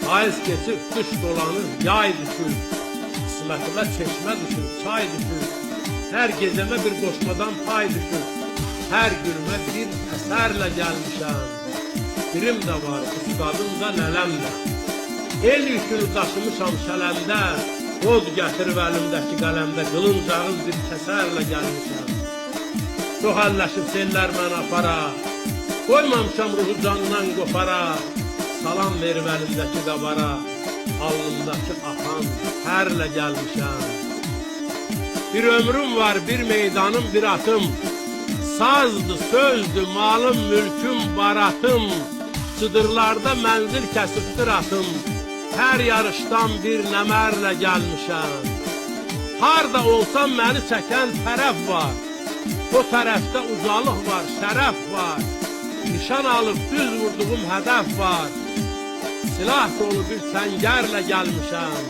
Payız keçir, qış dolanır, yay düşür. Qismətimə çeşmə düşür, çay düşür. Hər gecəmə bir qoşmadan pay düşür. Hər günümə bir əsərlə gəlmişəm. Birim də var, ustadım da, nələm də. El yükünü daşımışam şələmdə. Od gətirib əlimdəki qələmdə, qılıncağız bir kəsərlə gəlmişəm. Çox əlləşib sellər mən apara, qoymamışam ruhu candan qopara. Salam verib əlimdəki qabara, alnımdakı axan hərlə gəlmişəm. Bir ömrüm var, bir meydanım, bir atım. Sazdı, sözdü, malım, mülküm, baratım. Çıdırlarda mənzil kəsibdir atım. Hər yarışdan bir nəmərlə gəlmişəm. Harda olsam məni çəkən tərəf var. O tərəfdə ucalıq var, şərəf var. Nişan alıb düz vurduğum hədəf var. Silah dolu bir səngərlə gəlmişəm.